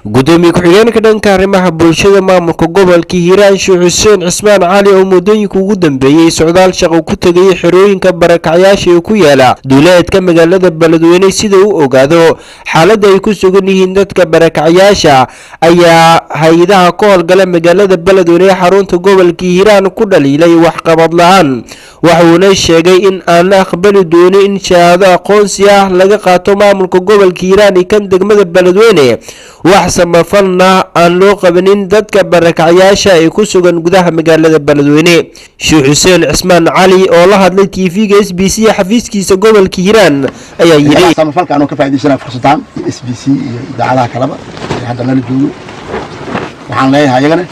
gudoomiye ku-xigeenka dhanka arrimaha bulshada maamulka gobolka Hiiraan Sheekh Xuseen Cismaan Cali oo muddooyinka ugu dambeeyay socdaal shaqo ku tagay xerooyinka barakacyaasha ee ku yaala duuleedka magaalada Beledweyne sida uu ogaado xaaladda ay ku sugan yihiin dadka barakacyaasha ayaa hay'adaha ka howlgala magaalada Beledweyne ee xarunta gobolka Hiiraan ku dhaliilay waxqabad la'aan wuxuuna sheegay in aan la aqbali doonin in shahaado aqoonsi ah laga qaato maamulka gobolka Hiiraan ee kan degmada Beledweyne wax samafalna aan loo qabanin dadka barakacyaasha ee ku sugan gudaha magaalada Beledweyne. Sheekh Xuseen Cismaan Cali oo la hadlay TV-ga SBC xafiiskiisa gobolka Hiiraan ayaa yiri samafalka aan ka faa'iideysana fursadaan SBC iyo idaacadaha kaleba hadda nala joogo waxaan leeyahay ayagana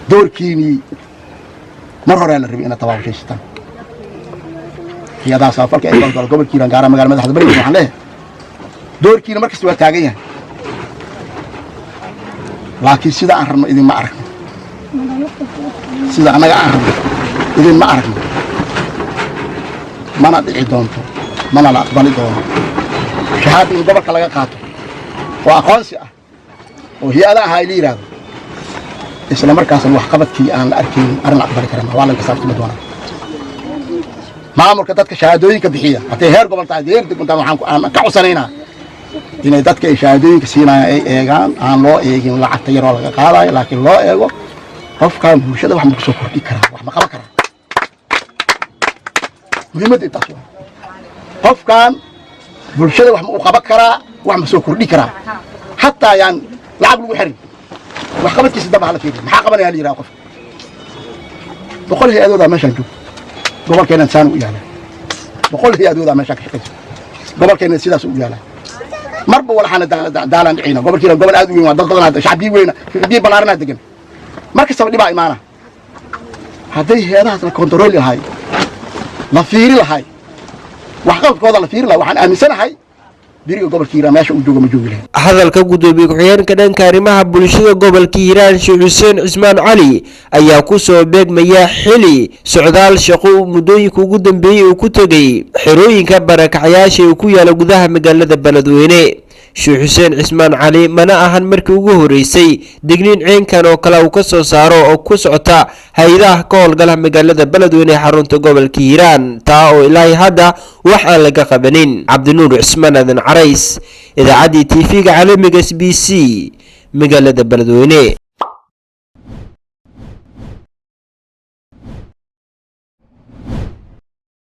doorkiini mar hore la rabay in tabaabashaysan hay'adaha samafalka ee gobolka Hiiraan gaar ahaan magaalada madaxda Beledweyne waxaan leeyahay doorkiina markasta waa taagan yahay laakiin sida aan rabno idin ma aragno sida anaga aan rabno idin ma aragno mana dhici doonto mana la aqbali doono shahaado in gobolka laga qaato oo aqoonsi ah oo hay'adaha ay leeyahay isla markaasna wax qabadkii aan la arkin arin aqbali karana waa la kasaabtay doona maamulka dadka shahaadooyinka bixiya haddii heer gobol tahay heer degmada waxaan ka cusanaynaa inay dadka shahaadooyinka siinayaan ay eegaan aan loo eegin lacagta yar oo laga qaadayo laakiin loo eego qofkan bulshada wax ma soo kordhi karaa wax ma qaban karaa muhiimadda taas waa qofkan bulshada wax ma u qaban karaa wax ma soo kordhi karaa hatta yaan lacag lagu xirin wax qabadkiisa daba hala fiirin maxaa qabanaya la yiraahdo qof boqol hay'adooda meesha joog gobolkeena saan u yaala boqol hay'adooda meesha ka shaqeyso gobolkeena sidaas u yaala marba walaxana daalan dhicina gobolkiina gobol aad u weyn waa dad badan shacbi weyn shacbi balaarna degan marka sabab dhibaa imaana haday hay'adahaas la control lahay la fiiri lahay wax qabkooda la fiiri lahay waxaan aaminsanahay biriga gobolka Hiiraan meesha uu joogo ma joogi lahayn hadalka gudoomiye ku-xigeenka dhanka arrimaha bulshada gobolka Hiiraan Sheekh Xuseen Cismaan Cali ayaa ku soo beegmaya xili socdaal shaqo muddooyinka ugu dambeeyay uu ku tagay xerooyinka barakacyaasha ee ku yaala gudaha magaalada Beledweyne. Sheekh Xuseen Cismaan Cali mana ahan markii ugu horeysay digniin ceenkan oo kale uu ka soo saaro oo ku socota hay'adaha ka howlgala magaalada Beledweyne ee xarunta gobolka Hiiraan taa oo ilaahay hadda wax aan laga qabanin. Cabdinuur Cismaan Aadan Carays idaacadii TV-ga caalamiga SBC magaalada Beledweyne.